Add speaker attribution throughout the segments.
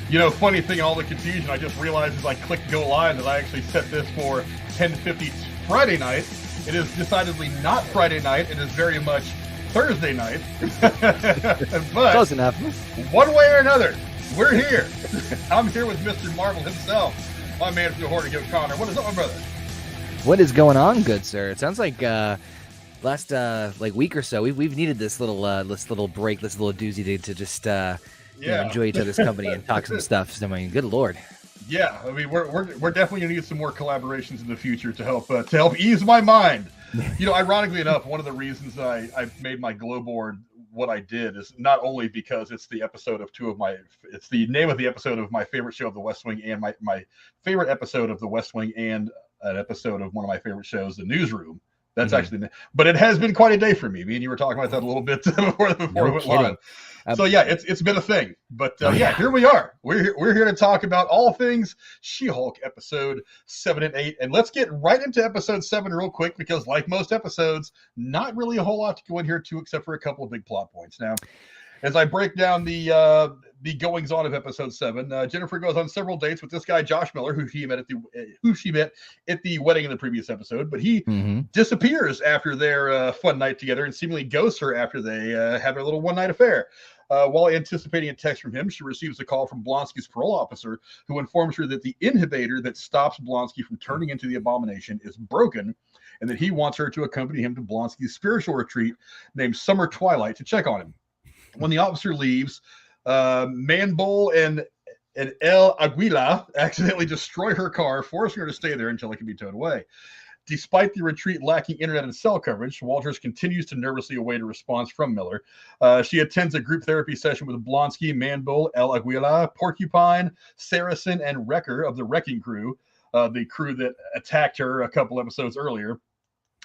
Speaker 1: Funny thing, all the confusion, I just realized as I clicked go live that I actually set this for 10:50 Friday night. It is decidedly not Friday night. It is very much Thursday night. But
Speaker 2: close enough.
Speaker 1: One way or another, we're here. I'm here with Mr. Marvel himself, my man from the Horde, Conor. What is up, my brother?
Speaker 2: What is going on, good sir? It sounds like last week or so we've needed this little break, this little doozy to just enjoy each other's company and talk some stuff. So, I mean, good lord.
Speaker 1: Yeah, I mean, we're definitely gonna need some more collaborations in the future to help ease my mind. Ironically enough, one of the reasons I made my glow board what I did is not only because it's the name of the episode of my favorite show of The West Wing, and my favorite episode of The West Wing, and an episode of one of my favorite shows, The Newsroom. That's actually, but it has been quite a day for me. Me and you were talking about that a little bit before we went live. So yeah, it's been a thing. But here we are. We're here to talk about all things She-Hulk episode 7 and 8, and let's get right into episode 7 real quick, because like most episodes, not really a whole lot to go in here to, except for a couple of big plot points. Now, as I break down the goings on of episode 7, Jennifer goes on several dates with this guy Josh Miller, who she met at the wedding in the previous episode, but he disappears after their fun night together and seemingly ghosts her after they have their little one-night affair. While anticipating a text from him, she receives a call from Blonsky's parole officer, who informs her that the inhibitor that stops Blonsky from turning into the Abomination is broken, and that he wants her to accompany him to Blonsky's spiritual retreat named Summer Twilight to check on him. When the officer leaves, Manbull and El Aguila accidentally destroy her car, forcing her to stay there until it can be towed away. Despite the retreat lacking internet and cell coverage, Walters continues to nervously await a response from Miller. She attends a group therapy session with Blonsky, Manbull, El Aguila, Porcupine, Saracen, and Wrecker of the Wrecking Crew, the crew that attacked her a couple episodes earlier.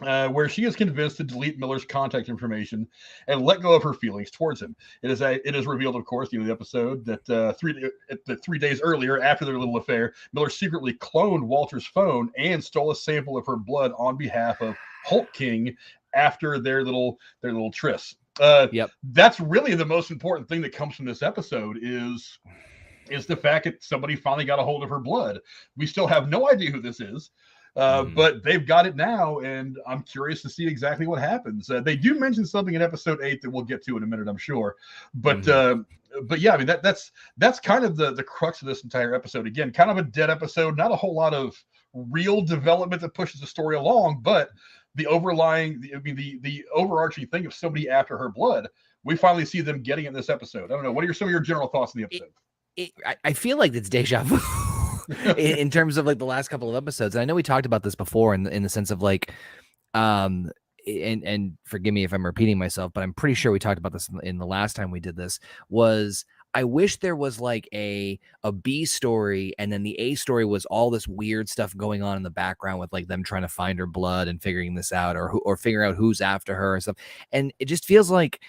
Speaker 1: Where she is convinced to delete Miller's contact information and let go of her feelings towards him. It is revealed, of course, in the episode that 3 days earlier, after their little affair, Miller secretly cloned Walter's phone and stole a sample of her blood on behalf of Hulk King after their little tryst. That's really the most important thing that comes from this episode is the fact that somebody finally got a hold of her blood. We still have no idea who this is. But they've got it now, and I'm curious to see exactly what happens. They do mention something in episode 8 that we'll get to in a minute, I'm sure. But yeah, I mean that's kind of the crux of this entire episode. Again, kind of a dead episode, not a whole lot of real development that pushes the story along, but the overarching thing of somebody after her blood, we finally see them getting in this episode. I don't know. What are some of your general thoughts on the episode?
Speaker 2: I feel like it's deja vu. in terms of like the last couple of episodes. And I know we talked about this before in the sense of like, and forgive me if I'm repeating myself, but I'm pretty sure we talked about this in the last time we did this. Was I wish there was like a B story, and then the A story was all this weird stuff going on in the background with like them trying to find her blood and figuring this out, or figuring out who's after her and stuff. And it just feels like,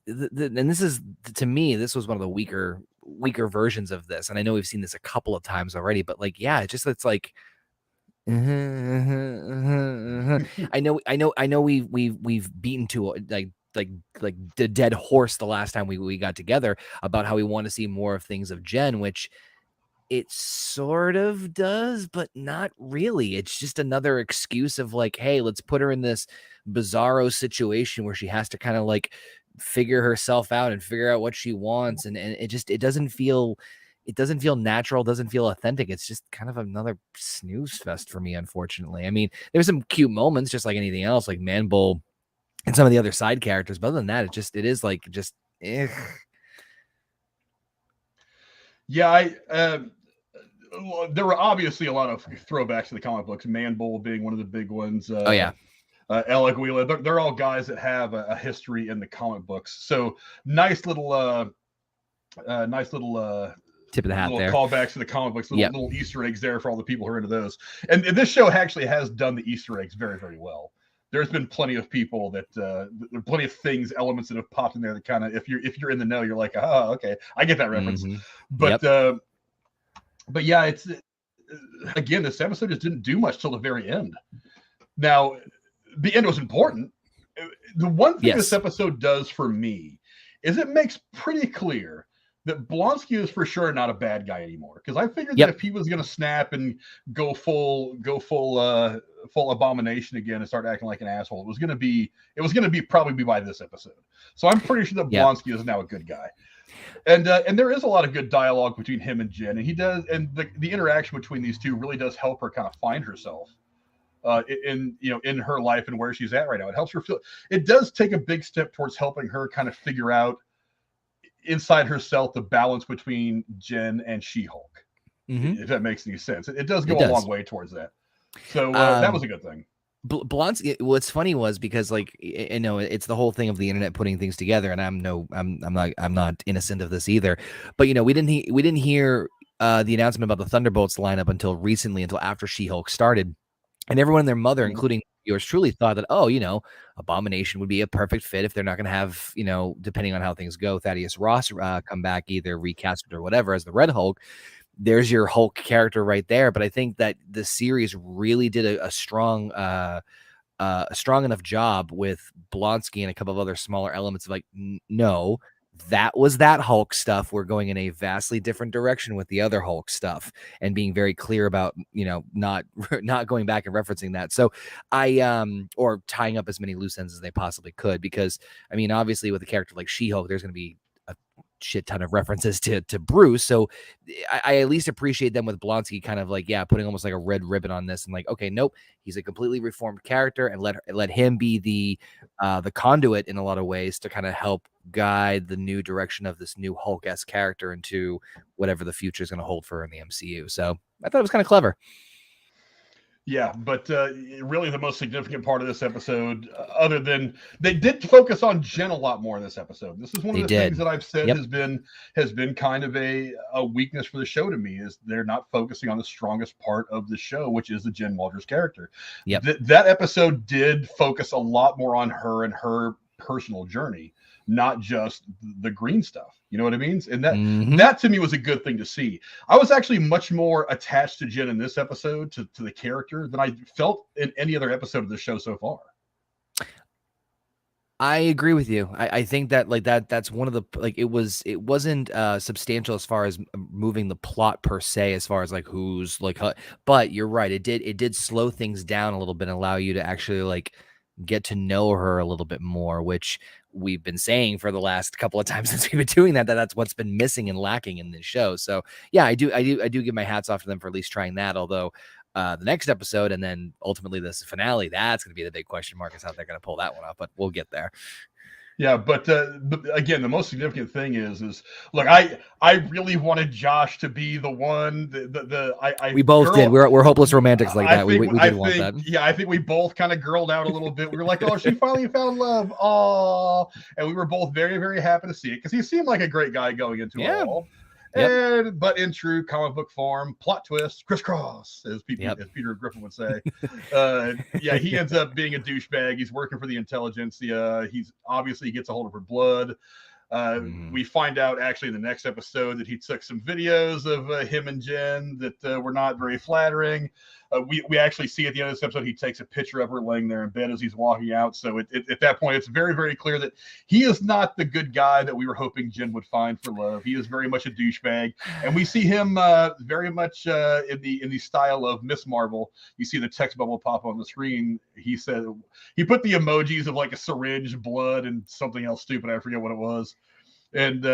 Speaker 2: and this is, to me, this was one of the weaker versions of this, and I know we've seen this a couple of times already, but like, yeah, it's like I know we've beaten to like the dead horse the last time we got together about how we want to see more of things of Jen, which it sort of does, but not really. It's just another excuse of like, hey, let's put her in this bizarro situation where she has to kind of like figure herself out and figure out what she wants, and it doesn't feel natural, doesn't feel authentic. It's just kind of another snooze fest for me, unfortunately. I mean, there's some cute moments just like anything else, like Manbull and some of the other side characters, but other than that, it is like just
Speaker 1: Yeah, there were obviously a lot of throwbacks to the comic books, Manbull being one of the big ones. El Aguila, they're all guys that have a history in the comic books. So nice little tip of the hat there. Callbacks to the comic books, little Easter eggs there for all the people who are into those. And this show actually has done the Easter eggs very, very well. There's been plenty of people that plenty of things, elements that have popped in there that kind of, if you're in the know, you're like, oh, okay, I get that reference. But yeah, it's again, this episode just didn't do much till the very end. Now, the end was important. The one thing this episode does for me is it makes pretty clear that Blonsky is for sure not a bad guy anymore. Because I figured that
Speaker 2: Yep.
Speaker 1: if he was going to snap and full abomination again and start acting like an asshole, it was going to be probably by this episode. So I'm pretty sure that
Speaker 2: Yep.
Speaker 1: Blonsky is now a good guy. And there is a lot of good dialogue between him and Jen, and he does, and the interaction between these two really does help her kind of find herself in her life and where she's at right now. It helps her feel. It does take a big step towards helping her kind of figure out inside herself the balance between Jen and She-Hulk, if that makes any sense. It does go a long way towards that. So that was a good thing.
Speaker 2: Blonsky, what's funny was because, like, you know, it's the whole thing of the internet putting things together, and I'm not innocent of this either. But you know, we didn't hear the announcement about the Thunderbolts lineup until recently, until after She-Hulk started, and everyone and their mother, including yours truly, thought that, oh, you know, Abomination would be a perfect fit if they're not going to have, you know, depending on how things go, Thaddeus Ross come back, either recasted or whatever, as the Red Hulk. There's your Hulk character right there. But I think that the series really did a strong enough job with Blonsky and a couple of other smaller elements of like, no, that was that Hulk stuff. We're going in a vastly different direction with the other Hulk stuff, and being very clear about, you know, not going back and referencing that. So or tying up as many loose ends as they possibly could, because I mean, obviously with a character like She-Hulk, there's going to be a shit ton of references to Bruce. So I at least appreciate them with Blonsky kind of like, putting almost like a red ribbon on this and like, okay, nope, he's a completely reformed character, and let him be the conduit in a lot of ways to kind of help guide the new direction of this new Hulk-esque character into whatever the future is going to hold for her in the MCU. So I thought it was kind of clever.
Speaker 1: Yeah, but really the most significant part of this episode, other than they did focus on Jen a lot more in this episode. This is one of the things that I've said has been kind of a weakness for the show to me, is they're not focusing on the strongest part of the show, which is the Jen Walters character. That episode did focus a lot more on her and her personal journey, not just the green stuff. You know what I mean? And that to me was a good thing to see. I was actually much more attached to Jen in this episode, to the character, than I felt in any other episode of the show so far.
Speaker 2: I agree with you. I think that that's one of the, like, it wasn't substantial as far as moving the plot per se, as far as like who's like, but you're right. It did slow things down a little bit and allow you to actually like get to know her a little bit more, which we've been saying for the last couple of times since we've been doing that's what's been missing and lacking in this show. So yeah, I do give my hats off to them for at least trying that. Although the next episode and then ultimately this finale, that's going to be the big question mark, is how they're going to pull that one off, but we'll get there.
Speaker 1: Yeah, but again, the most significant thing is look, I really wanted Josh to be the one.
Speaker 2: We both did. We're hopeless romantics like that. We did want that.
Speaker 1: Yeah, I think we both kind of girled out a little bit. We were like, oh, she finally found love. Oh, and we were both very, very happy to see it, because he seemed like a great guy going into it all. But in true comic book form, plot twist, crisscross, as Peter Griffin would say. He ends up being a douchebag. He's working for the intelligentsia. He gets a hold of her blood. We find out actually in the next episode that he took some videos of him and Jen that were not very flattering. We actually see at the end of this episode, he takes a picture of her laying there in bed as he's walking out. So at that point, it's very, very clear that he is not the good guy that we were hoping Jen would find for love. He is very much a douchebag. And we see him very much in the style of Miss Marvel. You see the text bubble pop on the screen. He said, he put the emojis of like a syringe, blood, and something else stupid. I forget what it was. And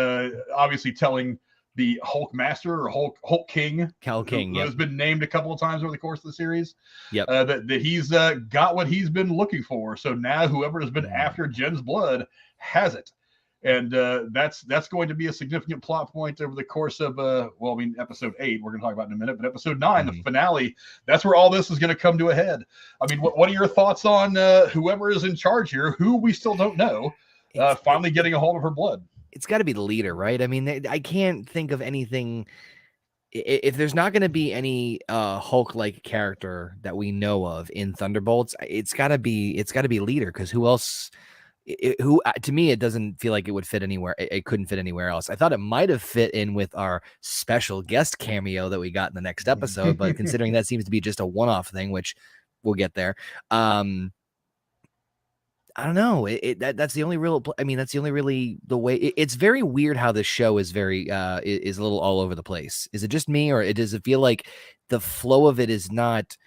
Speaker 1: obviously telling the Hulk Master or Hulk King, who has been named a couple of times over the course of the series, that he's got what he's been looking for. So now whoever has been after Jen's blood has it. And that's going to be a significant plot point over the course of, episode 8, we're going to talk about in a minute, but episode 9, the finale, that's where all this is going to come to a head. I mean, what are your thoughts on whoever is in charge here, who we still don't know, finally getting a hold of her blood?
Speaker 2: It's got to be the leader, right? I mean, I can't think of anything. If there's not going to be any Hulk-like character that we know of in Thunderbolts, it's got to be leader, because who else? Who to me, it doesn't feel like it would fit anywhere. It couldn't fit anywhere else. I thought it might have fit in with our special guest cameo that we got in the next episode, but considering that seems to be just a one-off thing, which we'll get there. I don't know. That's the only real. I mean, that's the only really the way. It's very weird how this show is very is a little all over the place. Is it just me, or does it feel like the flow of it is not?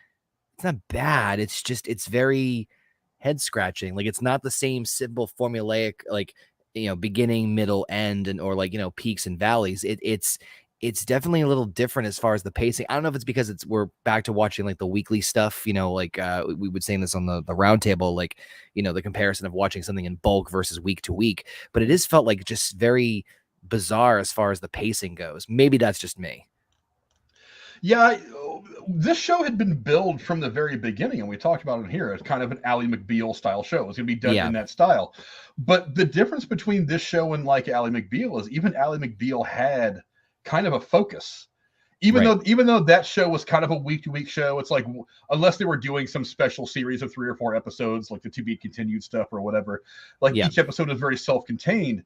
Speaker 2: It's not bad. It's just it's very head scratching. Like it's not the same simple formulaic like beginning, middle, end, and or like peaks and valleys. It's definitely a little different as far as the pacing. I don't know if it's because we're back to watching like the weekly stuff, like we would say this on the round table, like, the comparison of watching something in bulk versus week to week, but it is felt like just very bizarre as far as the pacing goes. Maybe that's just me.
Speaker 1: Yeah, this show had been billed from the very beginning, and we talked about it here. It's kind of an Ally McBeal style show. It's going to be done in that style. But the difference between this show and like Ally McBeal is even Ally McBeal had kind of a focus. Even though that show was kind of a week-to-week show, it's like unless they were doing some special series of 3 or 4 episodes, like the to be continued stuff or whatever, like each episode is very self-contained.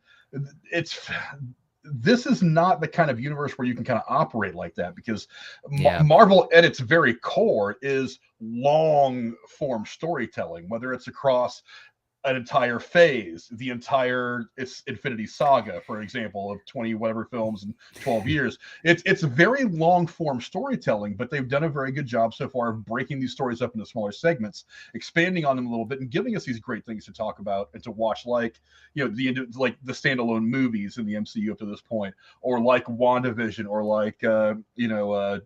Speaker 1: This is not the kind of universe where you can kind of operate like that, because Marvel at its very core is long form storytelling, whether it's across an entire phase, the entire Infinity Saga, for example, of 20 whatever films in 12 years. It's very long form storytelling, but they've done a very good job so far of breaking these stories up into smaller segments, expanding on them a little bit, and giving us these great things to talk about and to watch, like the standalone movies in the MCU up to this point, or like WandaVision, or like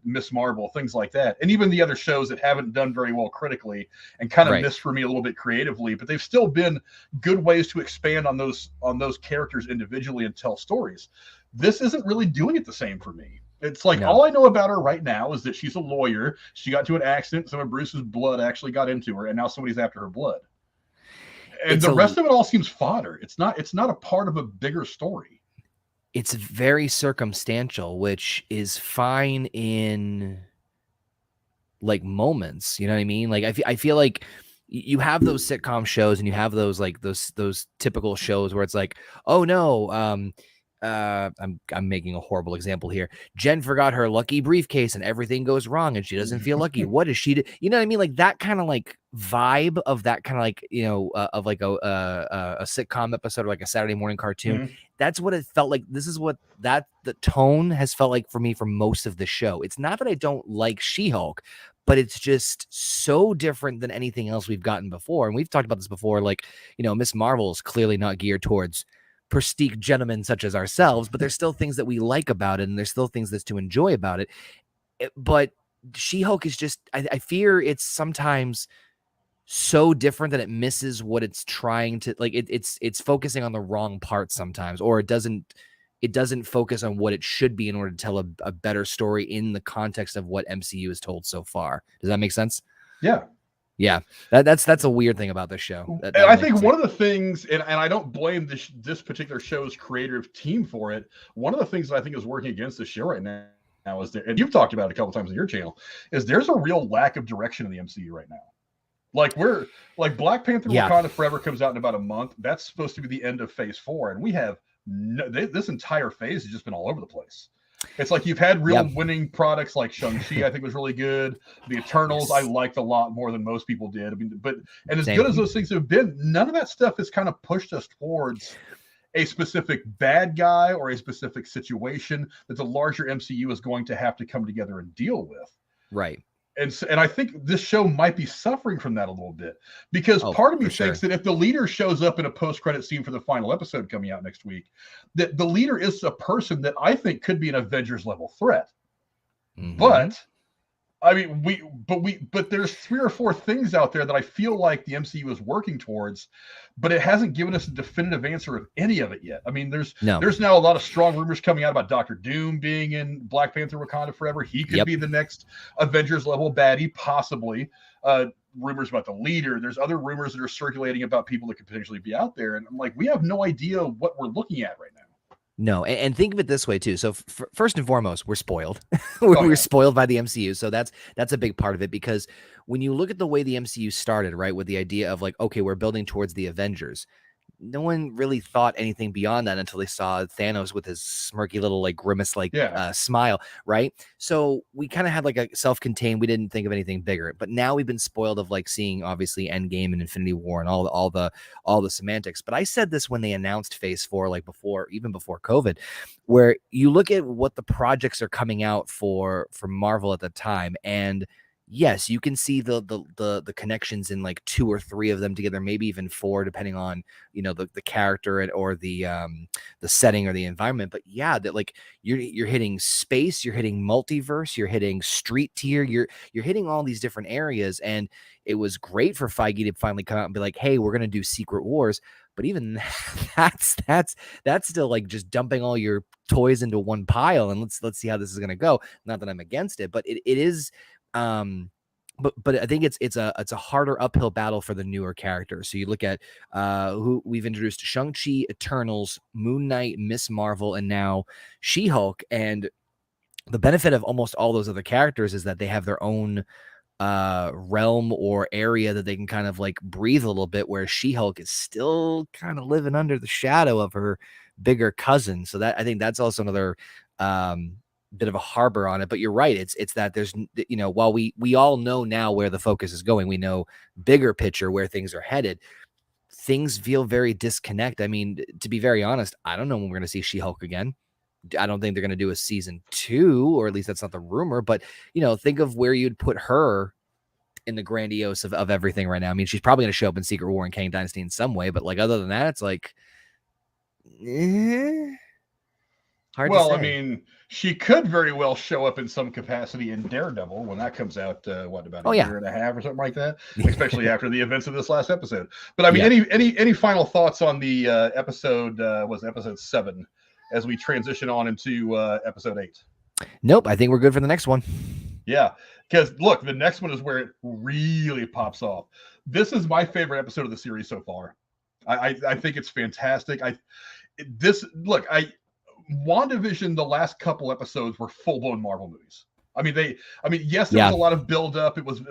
Speaker 1: Miss Marvel, things like that, and even the other shows that haven't done very well critically and kind of missed for me a little bit creatively, but they've still been good ways to expand on those characters individually and tell stories. This isn't really doing it the same for me. It's like all I know about her right now is that she's a lawyer. She got into an accident. Some of Bruce's blood actually got into her, and now somebody's after her blood. And the rest of it all seems fodder. It's not a part of a bigger story.
Speaker 2: It's very circumstantial, which is fine in like moments. You know what I mean? Like I feel like you have those sitcom shows and you have those like those typical shows where it's like, oh no, I'm making a horrible example here. Jen forgot her lucky briefcase and everything goes wrong and she doesn't feel lucky. What does she do? You know what I mean? Like that kind of like vibe of that kind of like, of like a sitcom episode or like a Saturday morning cartoon. Mm-hmm. That's what it felt like. This is what the tone has felt like for me for most of the show. It's not that I don't like She-Hulk, but it's just so different than anything else we've gotten before. And we've talked about this before. Like, Miss Marvel is clearly not geared towards prestige gentlemen such as ourselves, but there's still things that we like about it. And there's still things that's to enjoy about it. But She-Hulk is just, I fear it's sometimes so different that it misses what it's trying to, like, it's focusing on the wrong part sometimes, or it doesn't focus on what it should be in order to tell a better story in the context of what MCU has told so far. Does that make sense?
Speaker 1: Yeah.
Speaker 2: Yeah. That's a weird thing about this show.
Speaker 1: I think one of the things, and I don't blame this particular show's creative team for it, one of the things that I think is working against the show right now is there, and you've talked about it a couple times on your channel, is there's a real lack of direction in the MCU right now. Like Black Panther Wakanda Forever comes out in about a month. That's supposed to be the end of phase 4. And we have this entire phase has just been all over the place. It's like you've had real winning products like Shang-Chi, I think was really good. The Eternals, I liked a lot more than most people did. I mean, and as good as those things have been, none of that stuff has kind of pushed us towards a specific bad guy or a specific situation that the larger MCU is going to have to come together and deal with.
Speaker 2: Right.
Speaker 1: And I think this show might be suffering from that a little bit, because part of me thinks that if the leader shows up in a post-credit scene for the final episode coming out next week, that the leader is a person that I think could be an Avengers level threat. Mm-hmm. But I mean, but there's 3 or 4 things out there that I feel like the MCU is working towards, but it hasn't given us a definitive answer of any of it yet. I mean, there's now a lot of strong rumors coming out about Dr. Doom being in Black Panther Wakanda Forever. He could be the next Avengers level baddie, possibly. Rumors about the leader. There's other rumors that are circulating about people that could potentially be out there. And I'm like, we have no idea what we're looking at right now.
Speaker 2: No, and think of it this way too. So first and foremost, we're spoiled. We're spoiled by the MCU. So that's a big part of it, because when you look at the way the MCU started, right, with the idea of like, okay, we're building towards the Avengers. no one really thought anything beyond that until they saw Thanos with his smirky little like grimace like smile, right? So we kind of had like a self-contained, we didn't think of anything bigger. But now we've been spoiled of like seeing obviously Endgame and Infinity War and all the semantics. But I said this when they announced Phase 4, like even before COVID, where you look at what the projects are coming out for Marvel at the time, and yes, you can see the connections in like 2 or 3 of them together, maybe even 4, depending on the character or the setting or the environment. But yeah, that like you're hitting space, you're hitting multiverse, you're hitting street tier, you're hitting all these different areas, and it was great for Feige to finally come out and be like, hey, we're gonna do Secret Wars. But even that's still like just dumping all your toys into one pile, and let's see how this is gonna go. Not that I'm against it, but it is. But I think it's a harder uphill battle for the newer characters. So you look at who we've introduced: Shang-Chi, Eternals, Moon Knight, Miss Marvel, and now She-Hulk. And the benefit of almost all those other characters is that they have their own realm or area that they can kind of like breathe a little bit, where She-Hulk is still kind of living under the shadow of her bigger cousin. So that, I think that's also another bit of a harbor on it. But you're right, it's that there's, while we all know now where the focus is going, we know bigger picture where things are headed, things feel very disconnect. I mean, to be very honest, I don't know when we're going to see She-Hulk again. I don't think they're going to do a season 2, or at least that's not the rumor. But think of where you'd put her in the grandiose of everything right now. I mean, she's probably going to show up in Secret War and Kang Dynasty in some way, but like other than that, it's like hard to say.
Speaker 1: I mean, she could very well show up in some capacity in Daredevil when that comes out. About a year and a half or something like that, especially after the events of this last episode. But I mean, any final thoughts on the episode? Was episode 7 as we transition on into episode 8?
Speaker 2: Nope, I think we're good for the next one.
Speaker 1: Yeah, because look, the next one is where it really pops off. This is my favorite episode of the series so far. I think it's fantastic. WandaVision, the last couple episodes were full-blown Marvel movies. Yes, there was a lot of build-up. It was,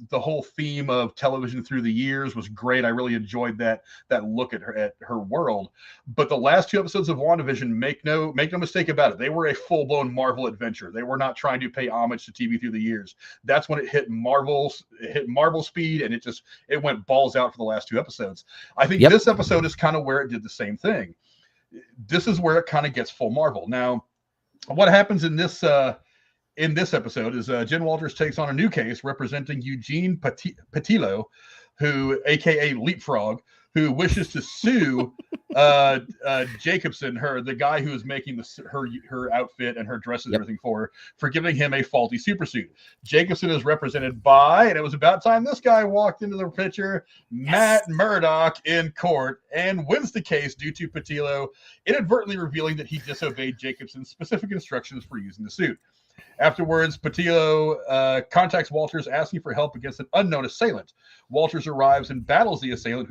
Speaker 1: the whole theme of television through the years was great. I really enjoyed that look at her world. But the last 2 episodes of WandaVision, make no mistake about it, they were a full-blown Marvel adventure. They were not trying to pay homage to TV through the years. That's when it hit Marvel speed, and it went balls out for the last 2 episodes. I think this episode is kind of where it did the same thing. This is where it kind of gets full Marvel. Now, what happens in this episode is Jen Walters takes on a new case representing Eugene Patillo, who, aka Leapfrog, who wishes to sue Jacobson, the guy who is making her outfit and her dresses and everything for giving him a faulty supersuit. Jacobson is represented by, and it was about time this guy walked into the picture, Matt Murdock, in court, and wins the case due to Patillo inadvertently revealing that he disobeyed Jacobson's specific instructions for using the suit. Afterwards, Patillo contacts Walters asking for help against an unknown assailant. Walters arrives and battles the assailant,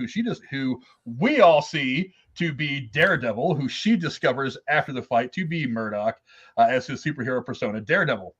Speaker 1: who we all see to be Daredevil, who she discovers after the fight to be Murdock as his superhero persona, Daredevil.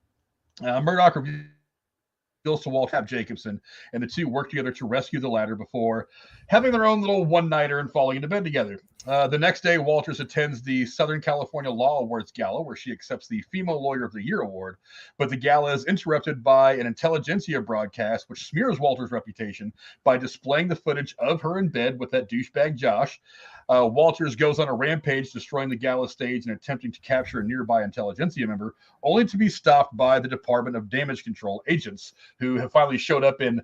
Speaker 1: Murdock reveals to Walter Jacobson, and the two work together to rescue the latter before having their own little one-nighter and falling into bed together. The next day, Walters attends the Southern California Law Awards Gala, where she accepts the Female Lawyer of the Year award, but the gala is interrupted by an intelligentsia broadcast, which smears Walters' reputation by displaying the footage of her in bed with that douchebag Josh. Walters goes on a rampage, destroying the gala stage and attempting to capture a nearby intelligentsia member, only to be stopped by the Department of Damage Control agents, who have finally showed up in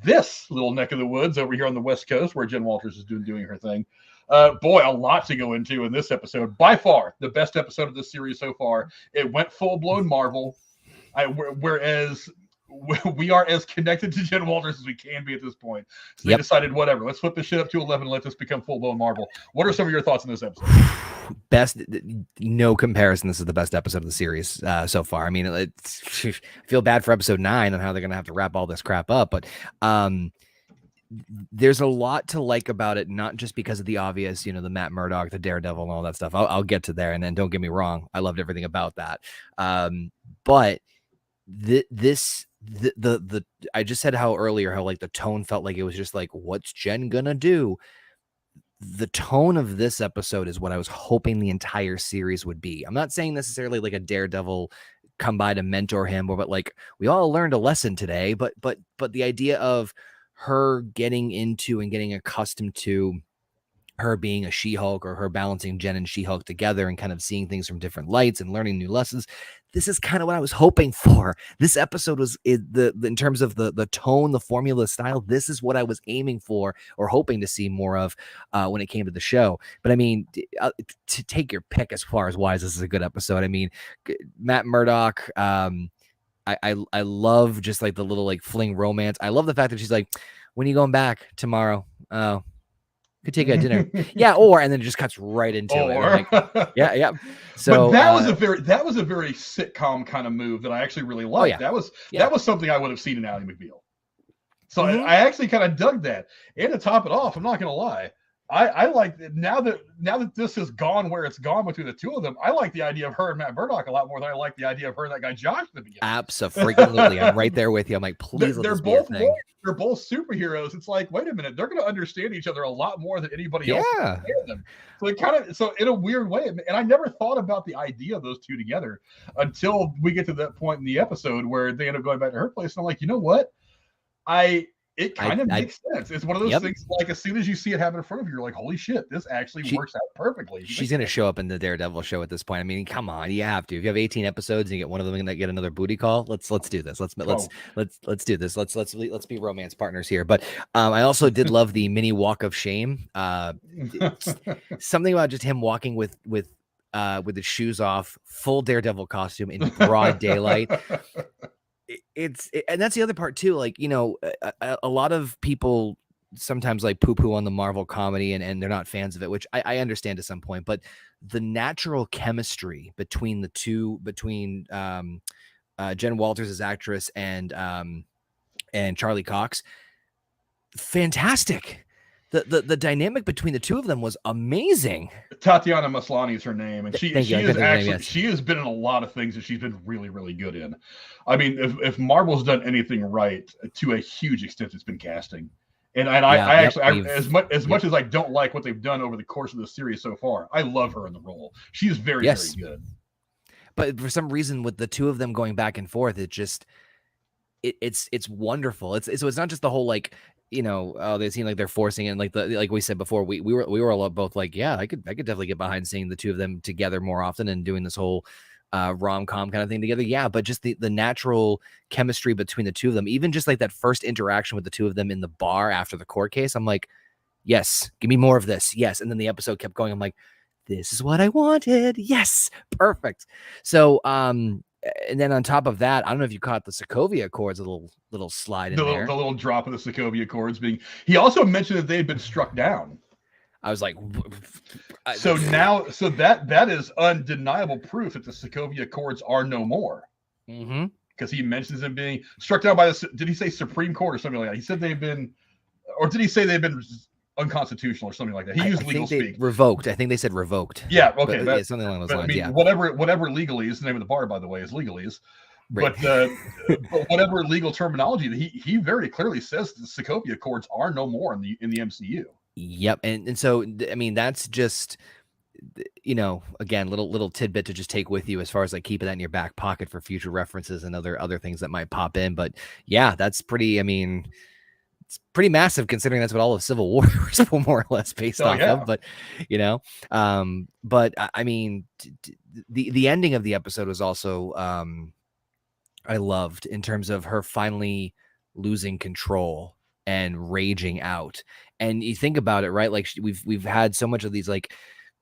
Speaker 1: this little neck of the woods over here on the West Coast, where Jen Walters is doing her thing. Boy, a lot to go into in this episode. By far, the best episode of this series so far. It went full-blown Marvel, whereas we are as connected to Jen Walters as we can be at this point. So they decided, whatever, let's flip this shit up to 11 and let this become full-blown Marvel. What are some of your thoughts on this episode?
Speaker 2: Best, no comparison. This is the best episode of the series so far. I mean, I feel bad for episode 9 and how they're going to have to wrap all this crap up, but there's a lot to like about it, not just because of the obvious, the Matt Murdock, the Daredevil, and all that stuff. I'll get to there, and then don't get me wrong, I loved everything about that. But I just said how like the tone felt like it was just like, what's Jen gonna do? the tone of this episode is what I was hoping the entire series would be. I'm not saying necessarily like a Daredevil come by to mentor him, but like we all learned a lesson today. But the idea of her getting into and getting accustomed to her being a She-Hulk, or her balancing Jen and She-Hulk together and kind of seeing things from different lights and learning new lessons. This is kind of what I was hoping for. This episode was in terms of the tone, the formula, style. This is what I was aiming for or hoping to see more of when it came to the show. But I mean, to take your pick as far as why this is a good episode. I mean, Matt Murdock. I love just like the little like fling romance. I love the fact that she's like, "When are you going back tomorrow?" Oh, could take you out dinner. Yeah, and then it just cuts right into it. Like, yeah. So
Speaker 1: but that was a very sitcom kind of move that I actually really liked. That was something I would have seen in Ally McBeal. So I actually kind of dug that. And to top it off, I'm not gonna lie, I like now that this has gone where it's gone between the two of them, I like the idea of her and Matt Murdock a lot more than I like the idea of her and that guy Josh at the beginning.
Speaker 2: Absolutely. I'm right there with you. I'm like, please let this be a thing.
Speaker 1: They're both superheroes. It's like, wait a minute, they're going to understand each other a lot more than anybody else can understand them. So in a weird way, and I never thought about the idea of those two together until we get to that point in the episode where they end up going back to her place. And I'm like, you know what? It kind of makes sense. It's one of those things, like, as soon as you see it happen in front of you, you're like, holy shit, this actually works out perfectly.
Speaker 2: She's going to show up in the Daredevil show at this point. I mean, come on, you have to. If you have 18 episodes and you get one of them that get another booty call, let's do this. Let's do this. Let's be romance partners here. But I also did love the mini walk of shame. Something about just him walking with his shoes off, full Daredevil costume in broad daylight. And that's the other part too. Like, you know, a lot of people sometimes like poo-poo on the Marvel comedy and they're not fans of it, which I understand to some point, but the natural chemistry between the two, between Jen Walters as actress and Charlie Cox, fantastic. The dynamic between the two of them was amazing.
Speaker 1: Tatiana Maslany is her name, and she has been in a lot of things that she's been really, really good in. I mean, if Marvel's done anything right, to a huge extent, it's been casting. And as much as I don't like what they've done over the course of the series so far, I love her in the role. She's very, very good.
Speaker 2: But for some reason, with the two of them going back and forth, it's wonderful. So it's not just the whole like, you know, they seem like they're forcing it. Like we said before, we were all both like, yeah, I could definitely get behind seeing the two of them together more often and doing this whole rom-com kind of thing together. Yeah, but just the natural chemistry between the two of them, even just like that first interaction with the two of them in the bar after the court case, I'm like, yes, give me more of this. Yes. And then the episode kept going. I'm like, this is what I wanted. Yes, perfect. So and then on top of that, I don't know if you caught the Sokovia Accords, a little slide in there.
Speaker 1: The little drop of the Sokovia Accords being. He also mentioned that they had been struck down.
Speaker 2: I was like,
Speaker 1: so that is undeniable proof that the Sokovia Accords are no more.
Speaker 2: Mm-hmm.
Speaker 1: Because he mentions them being struck down by the. Did he say Supreme Court or something like that? He said they've been, or did he say they've been unconstitutional or something like that? He used legal speak.
Speaker 2: Revoked. I think they said revoked.
Speaker 1: Yeah. Okay.
Speaker 2: But, something along those lines. I mean,
Speaker 1: whatever legalese, the name of the bar, by the way, is legalese. Right. But whatever legal terminology, he very clearly says the Sokovia Accords are no more in the MCU.
Speaker 2: Yep. And so, I mean, that's just, you know, again, little tidbit to just take with you as far as like keeping that in your back pocket for future references and other things that might pop in. But yeah, that's pretty, I mean, it's pretty massive considering that's what all of Civil War was more or less based off of. But, you know, but I mean, the ending of the episode was also, I loved in terms of her finally losing control and raging out. And you think about it, right? Like we've had so much of these, like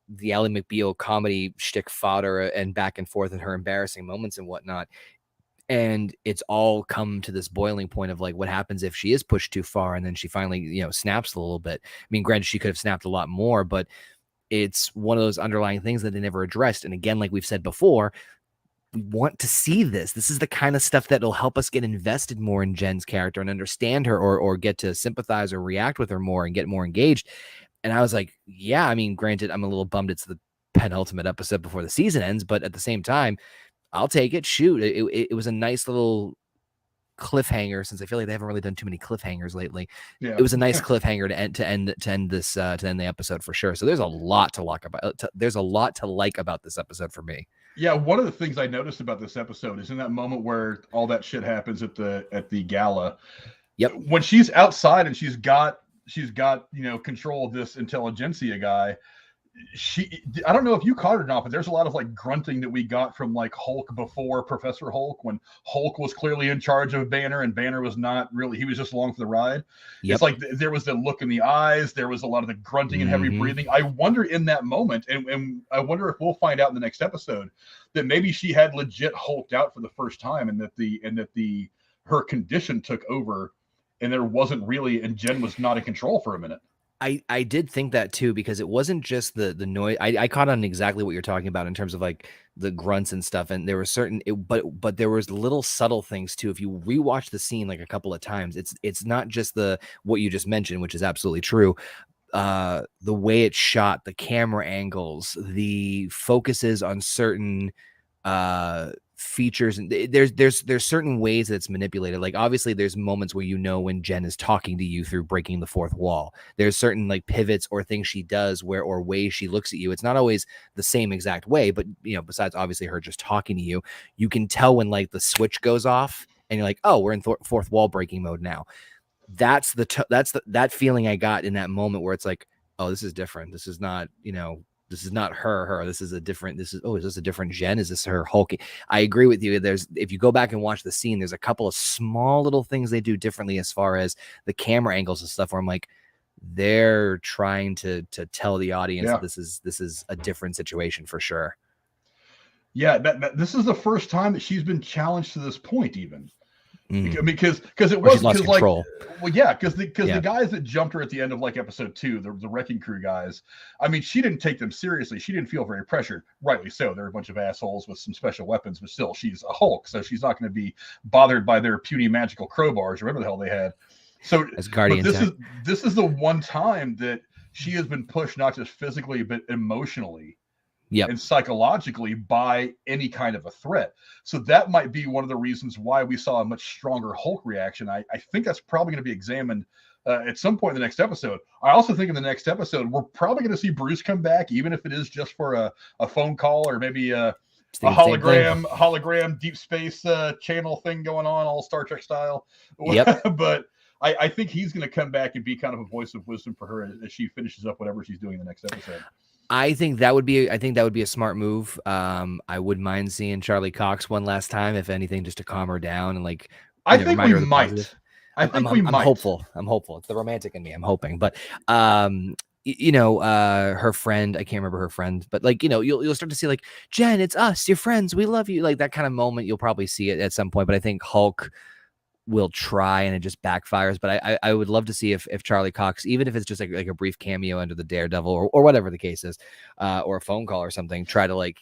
Speaker 2: the Ally McBeal comedy shtick fodder and back and forth and her embarrassing moments and whatnot. And it's all come to this boiling point of like, what happens if she is pushed too far? And then she finally, you know, snaps a little bit. I mean, granted, she could have snapped a lot more, but it's one of those underlying things that they never addressed. And again, like we've said before, we want to see this. This is the kind of stuff that will help us get invested more in Jen's character and understand her or get to sympathize or react with her more and get more engaged. And I was like, yeah, I mean, granted, I'm a little bummed it's the penultimate episode before the season ends, but at the same time, I'll take it. Shoot, it was a nice little cliffhanger, since I feel like they haven't really done too many cliffhangers lately.
Speaker 1: Yeah.
Speaker 2: It was a nice cliffhanger to end the episode for sure. So there's a lot to like about this episode for me.
Speaker 1: Yeah, one of the things I noticed about this episode is in that moment where all that shit happens at the gala.
Speaker 2: Yep.
Speaker 1: When she's outside and she's got control of this intelligentsia guy, I don't know if you caught it or not, but there's a lot of like grunting that we got from like Hulk before Professor Hulk, when Hulk was clearly in charge of Banner and Banner was not really, he was just along for the ride. Yep. It's like there was the look in the eyes, there was a lot of the grunting and heavy breathing. I wonder in that moment, and I wonder if we'll find out in the next episode that maybe she had legit hulked out for the first time, and that her condition took over, and there wasn't really, and Jen was not in control for a minute.
Speaker 2: I did think that too, because it wasn't just the noise. I caught on exactly what you're talking about in terms of like the grunts and stuff, and there were but there was little subtle things too. If you rewatch the scene like a couple of times, it's not just what you just mentioned, which is absolutely true. The way it's shot, the camera angles, the focuses on certain features, and there's certain ways that it's manipulated. Like obviously there's moments where when Jen is talking to you through breaking the fourth wall. There's certain like pivots or things she does or ways she looks at you. It's not always the same exact way, but besides obviously her just talking to you, you can tell when like the switch goes off and you're like, oh, we're in fourth wall breaking mode now. That's that feeling I got in that moment where it's like, oh, this is different. This is not, this is not her. This is a different, is this a different Jen? Is this her hulking? I agree with you. If you go back and watch the scene, there's a couple of small little things they do differently as far as the camera angles and stuff, where I'm like, they're trying to tell the audience that this is a different situation for sure.
Speaker 1: Yeah. This is the first time that she's been challenged to this point, even. Because it was
Speaker 2: like,
Speaker 1: because the guys that jumped her at the end of like episode 2, the Wrecking Crew guys, I mean, she didn't take them seriously. She didn't feel very pressured. Rightly so. They're a bunch of assholes with some special weapons, but still, she's a Hulk, so she's not going to be bothered by their puny magical crowbars or whatever the hell they had. So
Speaker 2: as Guardian,
Speaker 1: this is the one time that she has been pushed not just physically but emotionally. Yep. And psychologically by any kind of a threat. So that might be one of the reasons why we saw a much stronger Hulk reaction. I think that's probably going to be examined at some point in the next episode. I also think in the next episode, we're probably going to see Bruce come back, even if it is just for a phone call or maybe a hologram deep space channel thing going on, all Star Trek style. Yep. But I think he's going to come back and be kind of a voice of wisdom for her as she finishes up whatever she's doing in the next episode.
Speaker 2: I think that would be a smart move. I wouldn't mind seeing Charlie Cox one last time, if anything, just to calm her down and like.
Speaker 1: I think we might.
Speaker 2: I'm hopeful. It's the romantic in me. I'm hoping, but her friend, I can't remember her friend, but like you'll start to see like, Jen, it's us, your friends, we love you, like that kind of moment. You'll probably see it at some point, but I think Hulk will try and it just backfires. But I would love to see if Charlie Cox, even if it's just like a brief cameo under the Daredevil or whatever the case is, or a phone call or something, try to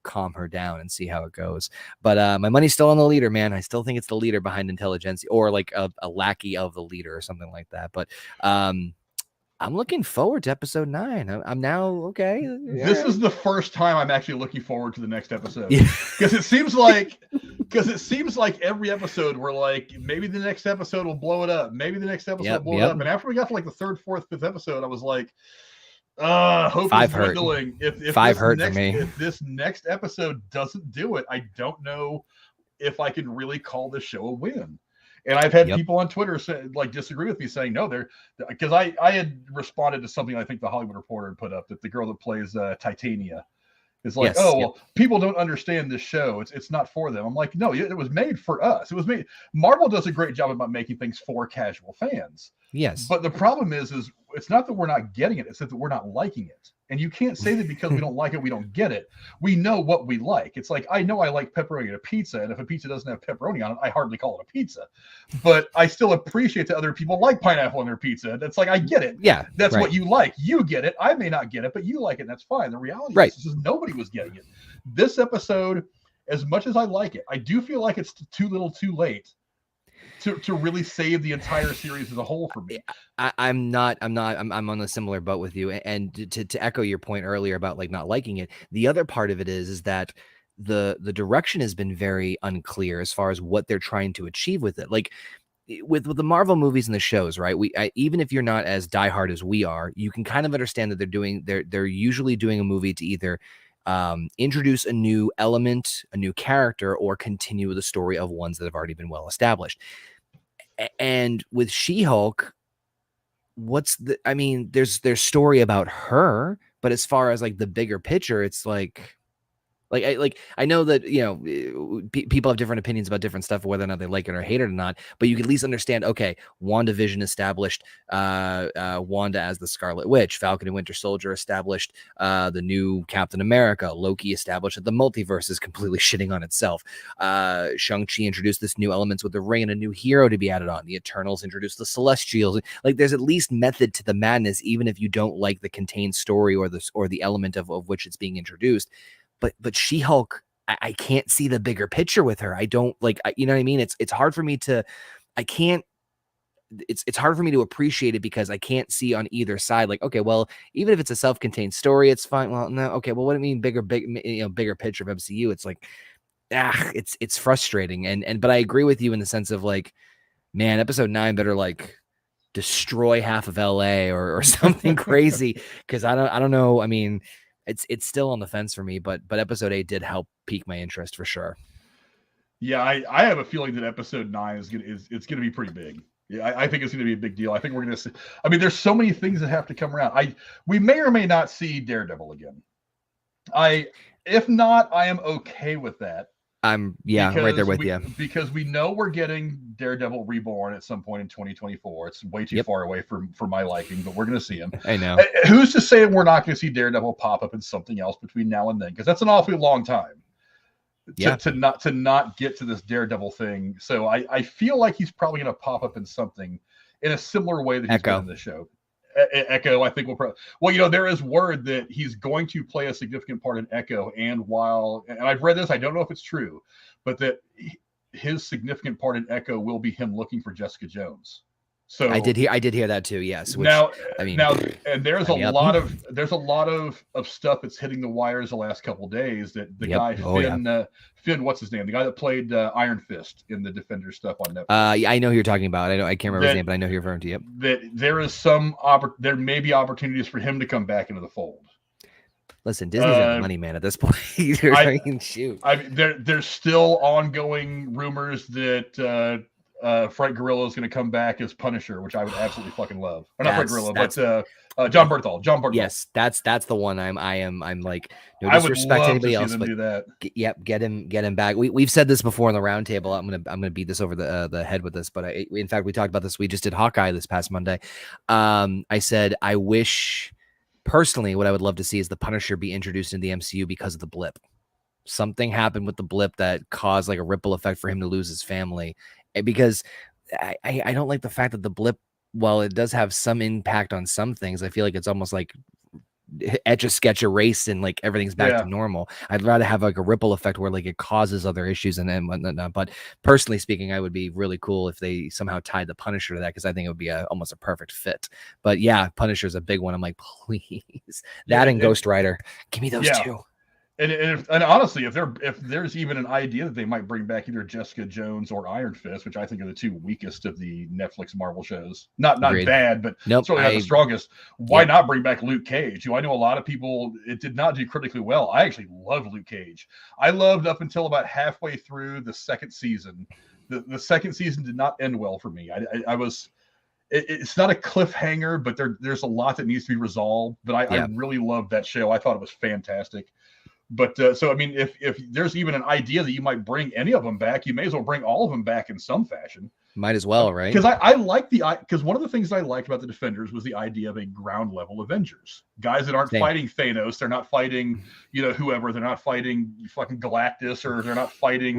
Speaker 2: calm her down and see how it goes. But my money's still on the leader, man. I still think it's the leader behind Intelligentsia, or like a lackey of the leader or something like that. But I'm looking forward to episode 9. I'm now okay.
Speaker 1: This is the first time I'm actually looking forward to the next episode, because it seems like every episode we're like, maybe the next episode will blow it up. Maybe the next episode will blow it up. And after we got to like the 3rd, 4th, 5th episode, I was like, hope is dwindling. If this next episode doesn't do it, I don't know if I can really call this show a win. And I've had people on Twitter disagree with me, saying no, because I had responded to something I think the Hollywood Reporter had put up, that the girl that plays Titania is like, well, people don't understand this show. It's not for them. I'm like, no, it was made for us. It was made. Marvel does a great job about making things for casual fans.
Speaker 2: Yes.
Speaker 1: But the problem is it's not that we're not getting it. It's that we're not liking it. And you can't say that because we don't like it, we don't get it. We know what we like. It's like, I know I like pepperoni on a pizza, and if a pizza doesn't have pepperoni on it, I hardly call it a pizza. But I still appreciate that other people like pineapple on their pizza. That's like, I get it.
Speaker 2: Yeah.
Speaker 1: That's what you like. You get it. I may not get it, but you like it, and that's fine. The reality is nobody was getting it. This episode, as much as I like it, I do feel like it's too little too late to really save the entire series as a whole for me.
Speaker 2: I'm on a similar boat with you. And to echo your point earlier about like not liking it, the other part of it is that the direction has been very unclear as far as what they're trying to achieve with it. Like with the Marvel movies and the shows, right? Even if you're not as diehard as we are, you can kind of understand that they're usually doing a movie to either introduce a new element, a new character, or continue the story of ones that have already been well established. And with She-Hulk, there's story about her, but as far as like the bigger picture, it's like I know that, people have different opinions about different stuff, whether or not they like it or hate it or not, but you can at least understand, okay, WandaVision established Wanda as the Scarlet Witch, Falcon and Winter Soldier established the new Captain America, Loki established that the multiverse is completely shitting on itself. Shang-Chi introduced this new elements with the ring and a new hero to be added on. The Eternals introduced the Celestials. Like, there's at least method to the madness, even if you don't like the contained story or the element of which it's being introduced. But She-Hulk, I can't see the bigger picture with her. I don't you know what I mean? It's hard for me to, it's hard for me to appreciate it because I can't see on either side. Like, okay, well, even if it's a self-contained story, it's fine. Well, no, okay, well, what do you mean bigger picture of MCU? It's like, it's frustrating. But I agree with you in the sense of like, man, episode 9 better like destroy half of LA or something crazy. Cause I don't know. I mean, it's still on the fence for me, but episode 8 did help pique my interest for sure.
Speaker 1: Yeah, I have a feeling that episode 9 it's gonna be pretty big. Yeah, I think it's gonna be a big deal. I think we're gonna see. I mean, there's so many things that have to come around. We may or may not see Daredevil again. If not, I am okay with that.
Speaker 2: I'm right there with you,
Speaker 1: because we know we're getting Daredevil Reborn at some point in 2024. It's way too far away for my liking, but we're going to see him.
Speaker 2: I know.
Speaker 1: Who's to say we're not going to see Daredevil pop up in something else between now and then? Because that's an awfully long time to not get to this Daredevil thing. So I feel like he's probably going to pop up in something in a similar way that he's been in the show. Echo, I think will probably. Well, there is word that he's going to play a significant part in Echo, and I've read this, I don't know if it's true, but that his significant part in Echo will be him looking for Jessica Jones. So
Speaker 2: I did hear that too. Yes.
Speaker 1: Which, and there's a lot of stuff that's hitting the wires the last couple of days. That the guy Finn, what's his name? The guy that played Iron Fist in the Defender stuff on Netflix.
Speaker 2: I know who you're talking about. I can't remember his name, but I know who you're referring to. Yep.
Speaker 1: That there is there may be opportunities for him to come back into the fold.
Speaker 2: Listen, Disney's a money man at this point. Shoot.
Speaker 1: There's still ongoing rumors that Frank Grillo is going to come back as Punisher, which I would absolutely fucking love. Or not Frank Grillo, but John Bernthal. John Bernthal.
Speaker 2: Yes, that's the one. I'm like, no disrespect to anybody else, but get him back. We've said this before in the roundtable. I'm gonna beat this over the head with this, but in fact we talked about this. We just did Hawkeye this past Monday. I said I wish personally what I would love to see is the Punisher be introduced in the MCU because of the blip. Something happened with the blip that caused like a ripple effect for him to lose his family. Because I don't like the fact that the blip, while it does have some impact on some things, I feel like it's almost like etch a sketch erased and like everything's back to normal. I'd rather have like a ripple effect where like it causes other issues and whatnot. But personally speaking, I would be really cool if they somehow tied the Punisher to that, because I think it would be almost a perfect fit. But yeah, Punisher's a big one. I'm like, please, and Ghost Rider, give me those two.
Speaker 1: And honestly, if there's even an idea that they might bring back either Jessica Jones or Iron Fist, which I think are the two weakest of the Netflix Marvel shows, not bad, but certainly not the strongest. Why not bring back Luke Cage? I know a lot of people, it did not do critically well. I actually love Luke Cage. I loved up until about halfway through the second season. The second season did not end well for me. It's not a cliffhanger, but there's a lot that needs to be resolved. But I really loved that show. I thought it was fantastic. But so, I mean, if there's even an idea that you might bring any of them back, you may as well bring all of them back in some fashion.
Speaker 2: Might as well, right?
Speaker 1: Because I like because one of the things I liked about the Defenders was the idea of a ground level Avengers. Guys that aren't fighting Thanos, they're not fighting, whoever, they're not fighting fucking Galactus, or they're not fighting,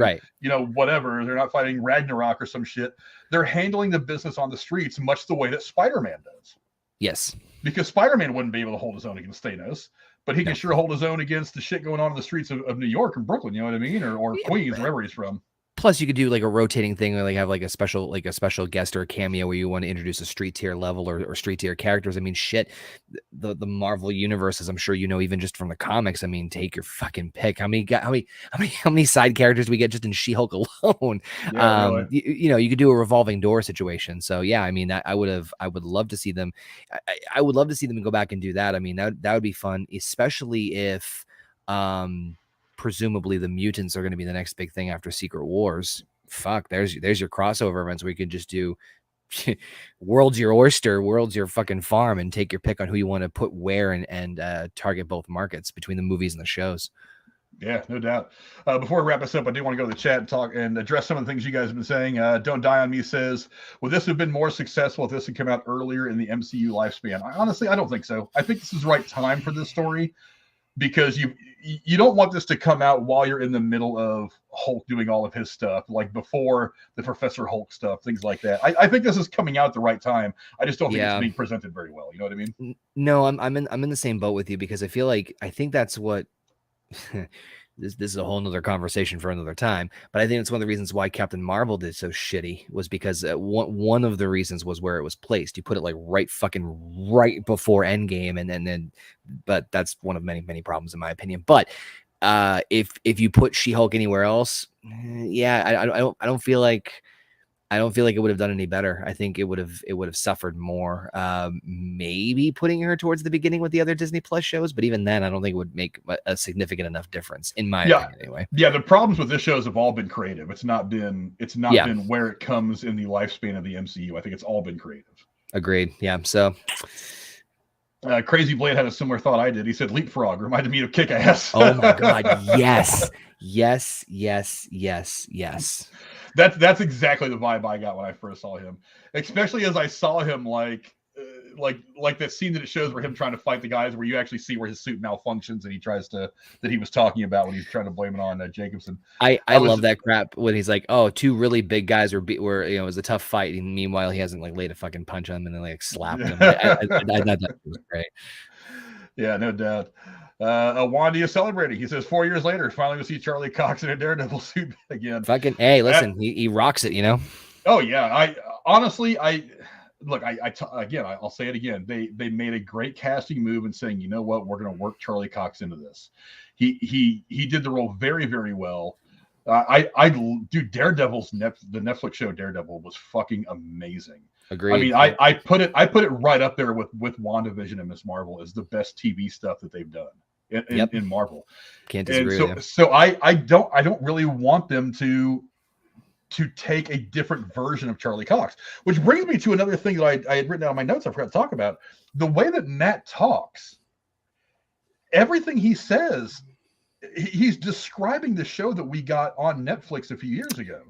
Speaker 1: whatever. They're not fighting Ragnarok or some shit. They're handling the business on the streets much the way that Spider-Man does.
Speaker 2: Yes.
Speaker 1: Because Spider-Man wouldn't be able to hold his own against Thanos. But he can sure hold his own against the shit going on in the streets of New York and Brooklyn, you know what I mean? Or Queens, wherever he's from.
Speaker 2: Plus, you could do like a rotating thing, or like have like a special guest or a cameo where you want to introduce a street tier level or street tier characters. I mean, shit, the Marvel universe, as I'm sure you know, even just from the comics. I mean, take your fucking pick. How many side characters do we get just in She-Hulk alone?
Speaker 1: Yeah, really.
Speaker 2: You know, you could do a revolving door situation. So yeah, I mean, I would love to see them. I would love to see them go back and do that. I mean, that would be fun, especially if presumably the mutants are going to be the next big thing after Secret Wars. Fuck, there's your crossover events where you can just do world's your oyster, world's your fucking farm, and take your pick on who you want to put where and target both markets between the movies and the shows.
Speaker 1: Yeah, no doubt. Before we wrap this up, I do want to go to the chat and talk and address some of the things you guys have been saying. Don't Die on Me says, would this have been more successful if this had come out earlier in the MCU lifespan? Honestly, I don't think so. I think this is the right time for this story, because you don't want this to come out while you're in the middle of Hulk doing all of his stuff, like before the Professor Hulk stuff, things like that. I think this is coming out at the right time. I just don't think it's being presented very well. You know what I mean?
Speaker 2: No, I'm in the same boat with you, because I think that's what this is a whole nother conversation for another time. But I think it's one of the reasons why Captain Marvel did so shitty, was because one of the reasons was where it was placed. You put it like right before Endgame, and then but that's one of many problems in my opinion. But if you put She-Hulk anywhere else, yeah, I don't feel like it would have done any better. I think it would have suffered more. Maybe putting her towards the beginning with the other Disney Plus shows, but even then, I don't think it would make a significant enough difference, in my opinion, anyway.
Speaker 1: Yeah, the problems with this shows have all been creative. It's not been where it comes in the lifespan of the MCU. I think it's all been creative.
Speaker 2: Agreed. Yeah. So.
Speaker 1: Crazy Blade had a similar thought I did. He said Leapfrog reminded me of Kick-Ass.
Speaker 2: Oh my God. Yes.
Speaker 1: That's exactly the vibe I got when I first saw him, especially as I saw him like that scene that it shows where him trying to fight the guys, where you actually see where his suit malfunctions and he tries to, that he was talking about when he's trying to blame it on Jacobson.
Speaker 2: I love that crap when he's like, oh, two really big guys were it was a tough fight, and meanwhile he hasn't like laid a fucking punch on him and then like slapped him. I thought that was great.
Speaker 1: Yeah, no doubt. Wandy is celebrating. He says 4 years later, finally we'll see Charlie Cox in a Daredevil suit again.
Speaker 2: Fucking hey, listen, he rocks it, you know.
Speaker 1: Oh yeah, I'll say it again. They made a great casting move in saying, you know what, we're going to work Charlie Cox into this. He did the role very, very well. Daredevil's the Netflix show Daredevil was fucking amazing.
Speaker 2: Agreed.
Speaker 1: I mean, I put it right up there with WandaVision and Miss Marvel as the best TV stuff that they've done in Marvel.
Speaker 2: Can't disagree with you.
Speaker 1: So I don't really want them to take a different version of Charlie Cox, which brings me to another thing that I had written down in my notes I forgot to talk about. The way that Matt talks, everything he says, he's describing the show that we got on Netflix a few years ago.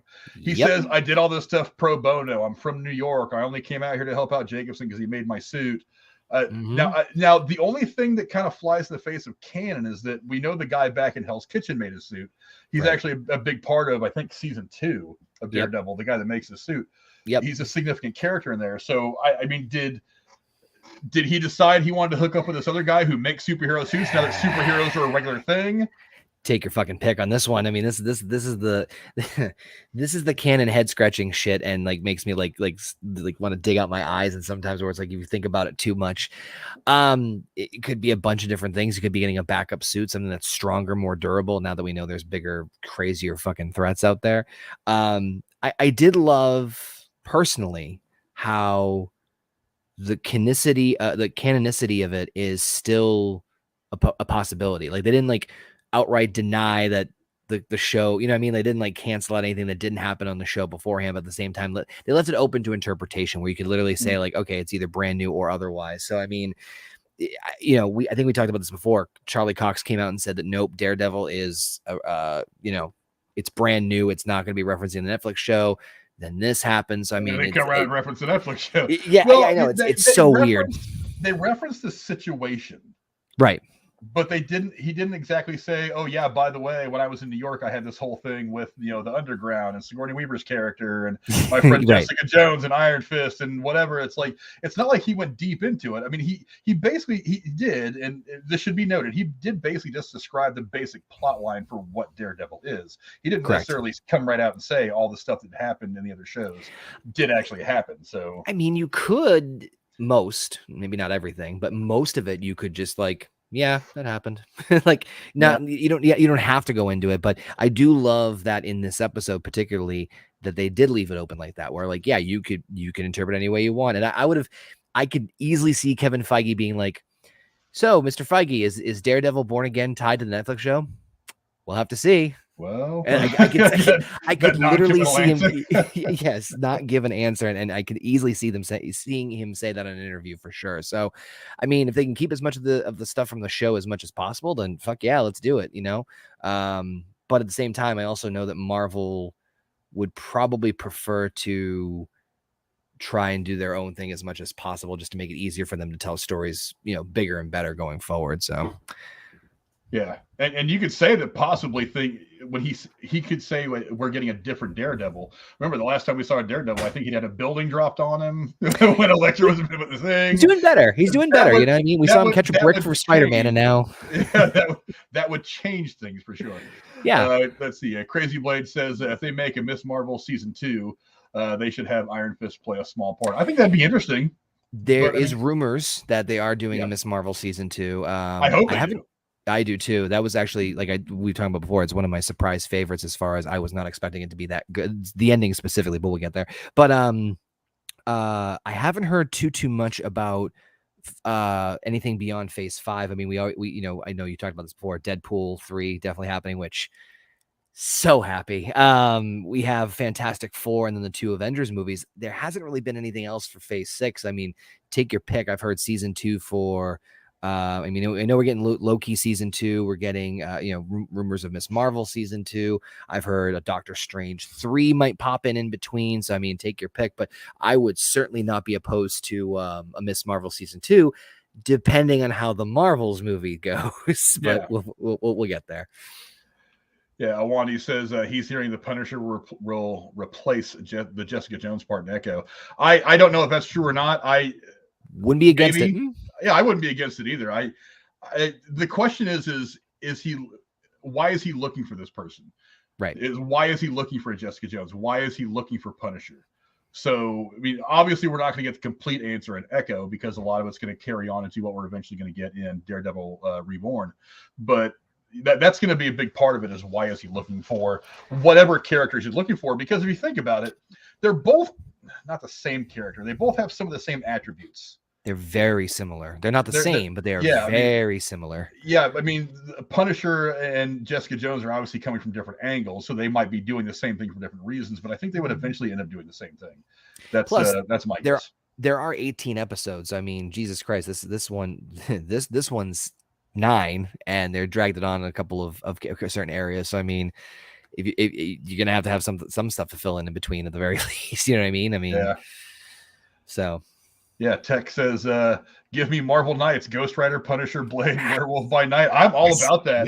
Speaker 1: He says, I did all this stuff pro bono. I'm from New York. I only came out here to help out Jacobson because he made my suit. Now, the only thing that kind of flies in the face of canon is that we know the guy back in Hell's Kitchen made his suit. He's actually a big part of, I think, season 2 of Daredevil, the guy that makes the suit. He's a significant character in there. So, I mean, did he decide he wanted to hook up with this other guy who makes superhero suits now that superheroes are a regular thing?
Speaker 2: Take your fucking pick on this one. I mean, this is the this is the canon head scratching shit, and like makes me like want to dig out my eyes. And sometimes where it's like, if you think about it too much, it could be a bunch of different things. It could be getting a backup suit, something that's stronger, more durable. Now that we know there's bigger, crazier fucking threats out there. I did love personally how the canonicity of it is still a possibility. Like they didn't like outright deny that the show, you know what I mean? They didn't like cancel out anything that didn't happen on the show beforehand, but at the same time, they left it open to interpretation where you could literally say like, okay, it's either brand new or otherwise. So, I mean, you know, I think we talked about this before. Charlie Cox came out and said that, nope, Daredevil is, you know, it's brand new. It's not going to be referencing the Netflix show. Then this happens. I mean,
Speaker 1: they come around and reference the Netflix show.
Speaker 2: Yeah, well, I know. It's so weird.
Speaker 1: They reference the situation.
Speaker 2: Right.
Speaker 1: but he didn't exactly say, oh yeah, by the way, when I was in New York, I had this whole thing with, the Underground and Sigourney Weaver's character and my friend
Speaker 2: Right.
Speaker 1: Jessica Jones and Iron Fist and whatever. It's like, it's not like he went deep into it. I mean, he basically, he did, and this should be noted, he did basically just describe the basic plot line for what Daredevil is. He didn't
Speaker 2: Correct.
Speaker 1: necessarily come right out and say all the stuff that happened in the other shows did actually happen. So
Speaker 2: I mean, you could, maybe not everything, but most of it you could just like, yeah, that happened. Like, not you don't have to go into it, but I do love that in this episode particularly that they did leave it open like that, where like, yeah, you can interpret any way you want. And I could easily see Kevin Feige being like, so Mr. Feige, is Daredevil Born Again tied to the Netflix show? We'll have to see.
Speaker 1: Well,
Speaker 2: and I could literally see him, yes, not give an answer, and I could easily see seeing him say that in an interview for sure. So, I mean, if they can keep as much of the stuff from the show as much as possible, then fuck yeah, let's do it. But at the same time, I also know that Marvel would probably prefer to try and do their own thing as much as possible, just to make it easier for them to tell stories, bigger and better going forward. So.
Speaker 1: Yeah, and you could say that possibly when he could say we're getting a different Daredevil. Remember the last time we saw a Daredevil, I think he had a building dropped on him when Elektra was with the thing.
Speaker 2: He's doing better. You know what I mean? We saw him catch a brick for Spider-Man, and now
Speaker 1: that would change things for sure.
Speaker 2: Yeah.
Speaker 1: Let's see. Crazy Blade says if they make a Miss Marvel season 2, they should have Iron Fist play a small part. I think that'd be interesting.
Speaker 2: There is rumors that they are doing a Miss Marvel season 2.
Speaker 1: I hope they do.
Speaker 2: I do too. That was actually, like we talked about before, it's one of my surprise favorites as far as I was not expecting it to be that good. The ending specifically, but we'll get there. But I haven't heard too much about anything beyond Phase 5. I mean, we I know you talked about this before. Deadpool 3 definitely happening, which so happy. We have Fantastic Four and then the 2 Avengers movies. There hasn't really been anything else for Phase 6. I mean, take your pick. I've heard season 2 for I mean, I know we're getting Loki season 2. We're getting, rumors of Miss Marvel season 2. I've heard a Doctor Strange 3 might pop in between. So, I mean, take your pick. But I would certainly not be opposed to a Miss Marvel season 2, depending on how the Marvels movie goes. But we'll get there.
Speaker 1: Yeah, Awandi says he's hearing the Punisher will replace the Jessica Jones part in Echo. I don't know if that's true or not. I
Speaker 2: wouldn't be against it.
Speaker 1: Yeah, I wouldn't be against it either. The question is he? Why is he looking for this person?
Speaker 2: Right.
Speaker 1: Why is he looking for a Jessica Jones? Why is he looking for Punisher? So, I mean, obviously, we're not going to get the complete answer in Echo because a lot of it's going to carry on into what we're eventually going to get in Daredevil Reborn. But that's going to be a big part of it is why is he looking for whatever characters he's looking for? Because if you think about it, they're both not the same character. They both have some of the same attributes.
Speaker 2: They're very similar. They're not the same, but they are very similar.
Speaker 1: Yeah, I mean, Punisher and Jessica Jones are obviously coming from different angles, so they might be doing the same thing for different reasons. But I think they would eventually end up doing the same thing. That's my guess.
Speaker 2: There are 18 episodes. I mean, Jesus Christ, this one's 9, and they're dragged it on in a couple of certain areas. So I mean, if you're gonna have some stuff to fill in between at the very least. You know what I mean?
Speaker 1: Yeah.
Speaker 2: So.
Speaker 1: Yeah, Tech says, give me Marvel Knights, Ghost Rider, Punisher, Blade, Werewolf by Night. I'm all about that.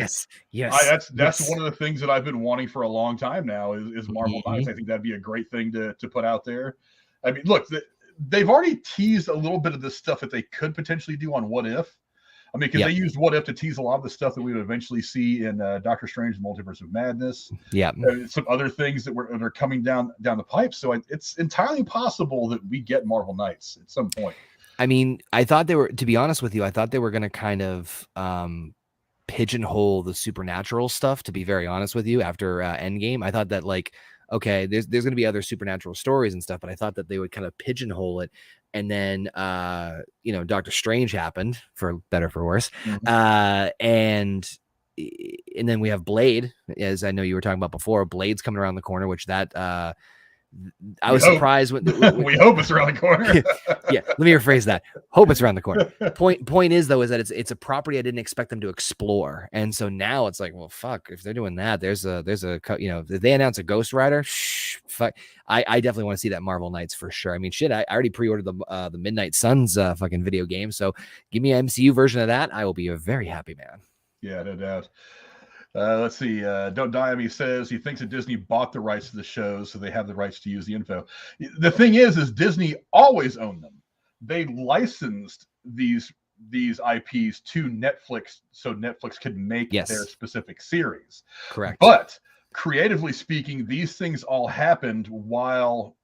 Speaker 2: Yes.
Speaker 1: That's one of the things that I've been wanting for a long time now is Marvel Knights. I think that'd be a great thing to put out there. I mean, look, they've already teased a little bit of this stuff that they could potentially do on What If. I mean, because they used What If to tease a lot of the stuff that we would eventually see in Doctor Strange: Multiverse of Madness.
Speaker 2: Yeah,
Speaker 1: some other things that are coming down the pipe. So it's entirely possible that we get Marvel Knights at some point.
Speaker 2: I mean, I thought they were, to be honest with you, I thought they were going to kind of pigeonhole the supernatural stuff. To be very honest with you, after Endgame, I thought that like, okay, there's going to be other supernatural stories and stuff, but I thought that they would kind of pigeonhole it. And then, Doctor Strange happened, for better for worse.
Speaker 1: Mm-hmm.
Speaker 2: And then we have Blade, as I know you were talking about before. Blade's coming around the corner, which I was surprised when
Speaker 1: we hope it's around the corner.
Speaker 2: Yeah, let me rephrase that. Hope it's around the corner. Point is though, is that it's a property I didn't expect them to explore, and so now it's like, well, fuck. If they're doing that, there's a if they announce a Ghost Rider, fuck. I definitely want to see that Marvel Knights for sure. I mean, shit, I already pre-ordered the Midnight Suns fucking video game, so give me an MCU version of that. I will be a very happy man.
Speaker 1: Yeah, no doubt. Let's see. Don't Die on Me says he thinks that Disney bought the rights to the shows, so they have the rights to use the info. The thing is Disney always owned them. They licensed these IPs to Netflix so Netflix could make their
Speaker 2: Yes.
Speaker 1: specific series.
Speaker 2: Correct.
Speaker 1: But creatively speaking, these things all happened while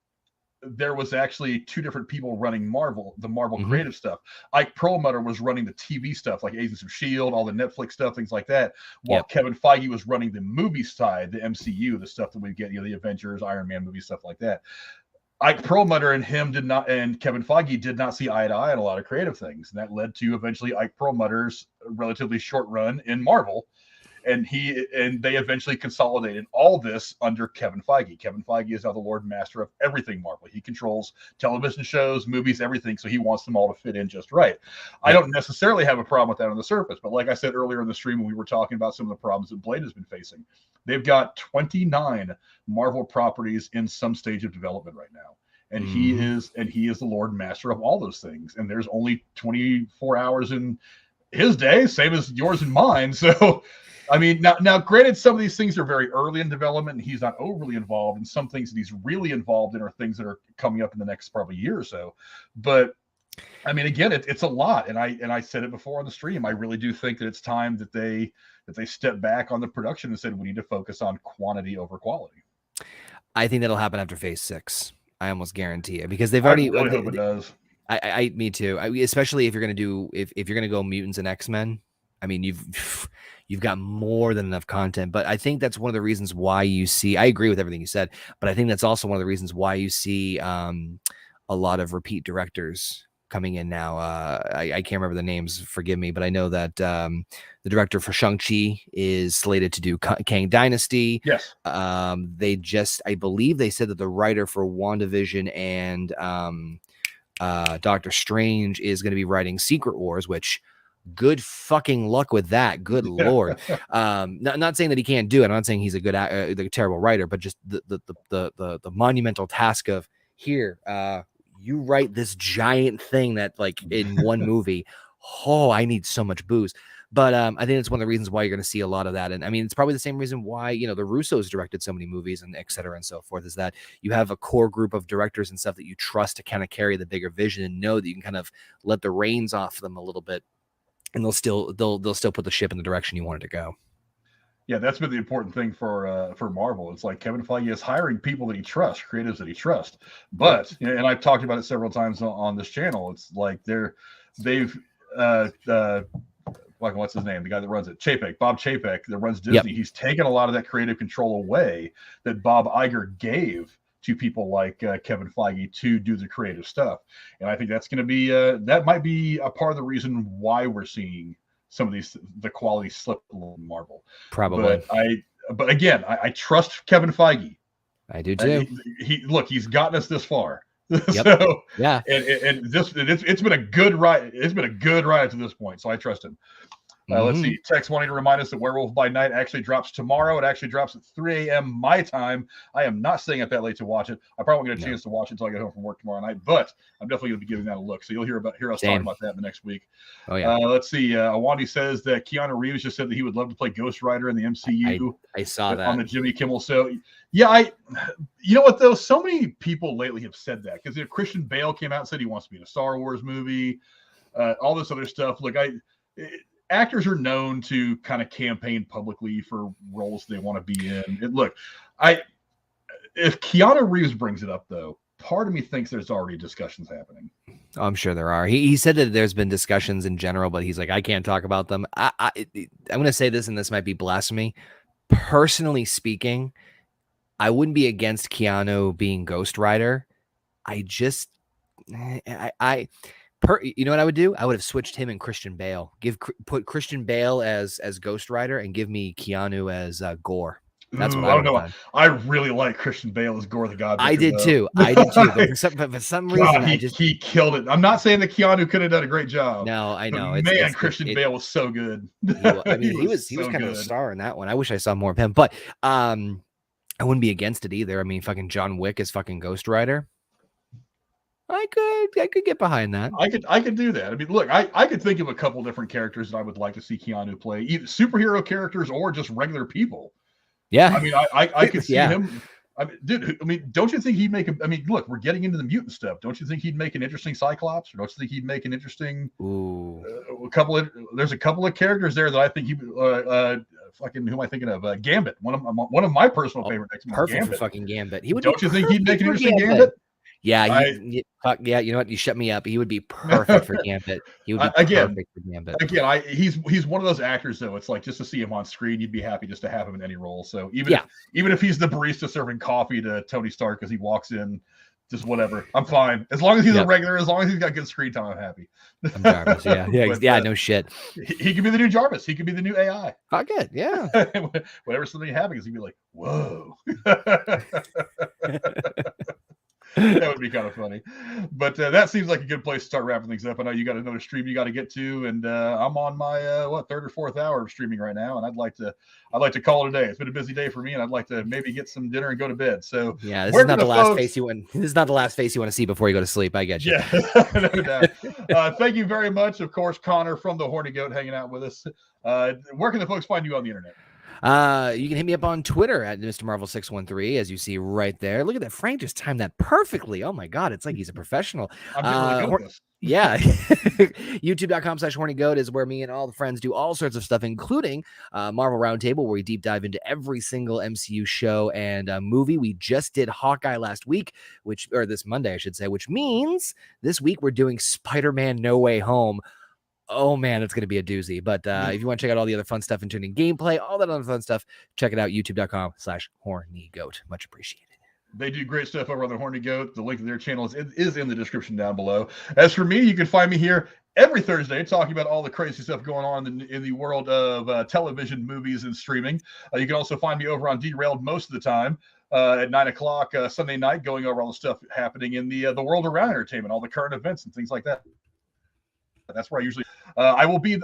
Speaker 1: there was actually two different people running the Marvel creative stuff. Ike Perlmutter was running the TV stuff, like Agents of S.H.I.E.L.D., all the Netflix stuff, things like that, while Kevin Feige was running the movie side, the MCU, the stuff that we get, the Avengers, Iron Man movie, stuff like that. Ike Perlmutter and Kevin Feige did not see eye to eye on a lot of creative things. And that led to eventually Ike Perlmutter's relatively short run in Marvel. And they eventually consolidated all this under Kevin Feige. Kevin Feige is now the Lord Master of everything Marvel. He controls television shows, movies, everything. So he wants them all to fit in just right. I don't necessarily have a problem with that on the surface, but like I said earlier in the stream when we were talking about some of the problems that Blade has been facing, they've got 29 Marvel properties in some stage of development right now. And he is the Lord Master of all those things. And there's only 24 hours in his day, same as yours and mine. So I mean, now, granted, some of these things are very early in development, and he's not overly involved. And some things that he's really involved in are things that are coming up in the next probably year or so. But I mean, again, it's a lot, and I said it before on the stream. I really do think that it's time that they step back on the production and said we need to focus on quantity over quality.
Speaker 2: I think that'll happen after Phase 6. I almost guarantee it because they've already.
Speaker 1: I really hope it does.
Speaker 2: Me too. Especially if you're going to do if you're going to go mutants and X-Men. I mean, you've got more than enough content, but I think that's one of the reasons why you see. I agree with everything you said, but I think that's also one of the reasons why you see a lot of repeat directors coming in now. I can't remember the names, forgive me, but I know that the director for Shang-Chi is slated to do Kang Dynasty.
Speaker 1: Yes.
Speaker 2: I believe they said that the writer for WandaVision and Doctor Strange is going to be writing Secret Wars, which good fucking luck with that. Good Lord. Not saying that he can't do it. I'm not saying he's a terrible writer, but just the monumental task of here, you write this giant thing that like in one movie. Oh, I need so much booze. But I think it's one of the reasons why you're going to see a lot of that. And I mean, it's probably the same reason why, the Russos directed so many movies and et cetera and so forth, is that you have a core group of directors and stuff that you trust to kind of carry the bigger vision and know that you can kind of let the reins off them a little bit. And they'll still put the ship in the direction you want it to go.
Speaker 1: Yeah, that's been the important thing for Marvel. It's like Kevin Feige is hiring people that he trusts, creatives that he trusts. But and I've talked about it several times on this channel. It's like they've like what's his name? The guy that runs it, Bob Chapek, that runs Disney. Yep. He's taken a lot of that creative control away that Bob Iger gave to people like Kevin Feige to do the creative stuff. And I think that's going to be that might be a part of the reason why we're seeing some of the quality slip a little in Marvel.
Speaker 2: Probably.
Speaker 1: But again, I trust Kevin Feige.
Speaker 2: I do too.
Speaker 1: He's gotten us this far.
Speaker 2: Yep.
Speaker 1: So
Speaker 2: yeah,
Speaker 1: and it's been a good ride. It's been a good ride to this point, so I trust him. Let's see. Tex wanting to remind us that Werewolf by Night actually drops tomorrow. It actually drops at 3 a.m. my time. I am not staying up that late to watch it. I probably won't get a chance to watch it until I get home from work tomorrow night, but I'm definitely going to be giving that a look. So you'll hear us talking about that in the next week.
Speaker 2: Oh yeah.
Speaker 1: Let's see. Awandi says that Keanu Reeves just said that he would love to play Ghost Rider in the MCU.
Speaker 2: I saw that
Speaker 1: on the Jimmy Kimmel. So yeah, you know what though? So many people lately have said that because Christian Bale came out and said he wants to be in a Star Wars movie, all this other stuff. Look, actors are known to kind of campaign publicly for roles they want to be in. If Keanu Reeves brings it up, though, part of me thinks there's already discussions happening.
Speaker 2: Oh, I'm sure there are. He said that there's been discussions in general, but he's like, I can't talk about them. I'm going to say this, and this might be blasphemy. Personally speaking, I wouldn't be against Keanu being Ghost Rider. You know what I would do? I would have switched him and Christian Bale. Put Christian Bale as Ghost Rider and give me Keanu as Gore. That's what I would have done.
Speaker 1: I really like Christian Bale as Gore the God.
Speaker 2: I did too. But for some reason,
Speaker 1: he killed it. I'm not saying that Keanu could have done a great job.
Speaker 2: No, I know.
Speaker 1: Christian Bale was so good.
Speaker 2: He was kind of a star in that one. I wish I saw more of him, but I wouldn't be against it either. I mean, fucking John Wick is fucking Ghost Rider. I could get behind that.
Speaker 1: I could do that. I mean, look, I could think of a couple different characters that I would like to see Keanu play, either superhero characters or just regular people.
Speaker 2: Yeah.
Speaker 1: I mean, I could see
Speaker 2: Yeah.
Speaker 1: him. I mean, dude, I mean, don't you think he'd make I mean, look, we're getting into the mutant stuff. Don't you think he'd make an interesting Cyclops? Or don't you think he'd make an interesting
Speaker 2: Ooh.
Speaker 1: there's a couple of characters there that I think he fucking, who am I thinking of? Gambit, one of my personal favorite X-Men.
Speaker 2: Perfect
Speaker 1: Gambit.
Speaker 2: for fucking Gambit. He would.
Speaker 1: Don't you think he'd make an
Speaker 2: perfect for
Speaker 1: interesting Gambit?
Speaker 2: Yeah, yeah. You know what? You shut me up. He would be perfect for Gambit. He would be perfect for Gambit.
Speaker 1: Again, he's one of those actors though. It's like, just to see him on screen, you'd be happy just to have him in any role. So even if he's the barista serving coffee to Tony Stark as he walks in, just whatever, I'm fine. As long as he's a regular, as long as he's got good screen time, I'm happy.
Speaker 2: I'm Jarvis. Yeah, but, no shit.
Speaker 1: He could be the new Jarvis. He could be the new AI.
Speaker 2: Fuck it, yeah.
Speaker 1: Whenever something happens, he'd be like, "Whoa." That would be kind of funny, but that seems like a good place to start wrapping things up. I know you got another stream you got to get to, and I'm on my third or fourth hour of streaming right now, and I'd like to call it a day. It's been a busy day for me, and I'd like to maybe get some dinner and go to bed. So
Speaker 2: yeah, this is not the last face you want. This is not the last face you want to see before you go to sleep. I get you.
Speaker 1: Yeah, no doubt. Thank you very much, of course, Conor from the Horny Goat, hanging out with us. Where can the folks find you on the internet?
Speaker 2: You can hit me up on Twitter at Mr. Marvel 613, as you see right there. Look at that. Frank just timed that perfectly. Oh my God. It's like he's a professional.
Speaker 1: I'm really good at this.
Speaker 2: Yeah. YouTube.com/hornygoat is where me and all the friends do all sorts of stuff, including Marvel Roundtable, where we deep dive into every single MCU show and movie. We just did Hawkeye last week, or this Monday, I should say, which means this week we're doing Spider-Man No Way Home. Oh man, it's going to be a doozy. But if you want to check out all the other fun stuff, including gameplay, all that other fun stuff, check it out. YouTube.com/hornygoat. Much appreciated.
Speaker 1: They do great stuff over on the Horny Goat. The link to their channel is in the description down below. As for me, you can find me here every Thursday talking about all the crazy stuff going on in the world of television, movies, and streaming. You can also find me over on Derailed most of the time. At 9 o'clock Sunday night, going over all the stuff happening in the world around entertainment, all the current events and things like that. That's where I usually I will be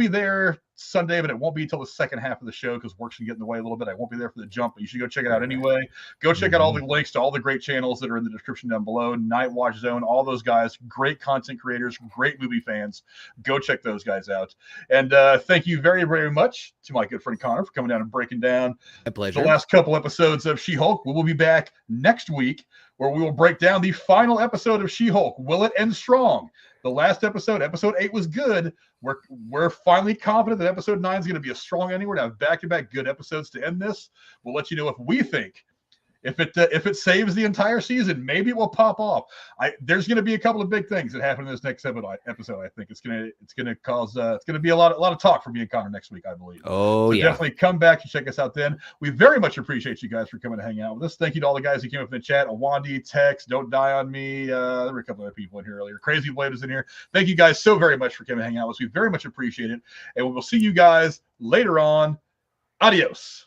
Speaker 1: there Sunday, but it won't be until the second half of the show because work's gonna get in the way a little bit. I won't be there for the jump, but you should go check it out anyway. Go check out all the links to all the great channels that are in the description down below. Night Watch Zone, all those guys, great content creators, great movie fans. Go check those guys out. And thank you very, very much to my good friend Conor for coming down and breaking down the last couple episodes of She-Hulk. We will be back next week where we will break down the final episode of She-Hulk. Will it end strong? The last episode 8, was good. We're finally confident that episode 9 is going to be a strong ending. We're going to have back-to-back good episodes to end this. We'll let you know if we think if it saves the entire season, maybe it will pop off. There's going to be a couple of big things that happen in this next episode. I think it's going to cause it's going to be a lot of talk from me and Conor next week, I believe.
Speaker 2: Oh, so yeah.
Speaker 1: Definitely come back and check us out then. We very much appreciate you guys for coming to hang out with us. Thank you to all the guys who came up in the chat. Awandi, Tex, Don't Die on Me. There were a couple other people in here earlier. Crazy Blade was in here. Thank you guys so very much for coming to hang out with us. We very much appreciate it. And we will see you guys later on. Adios.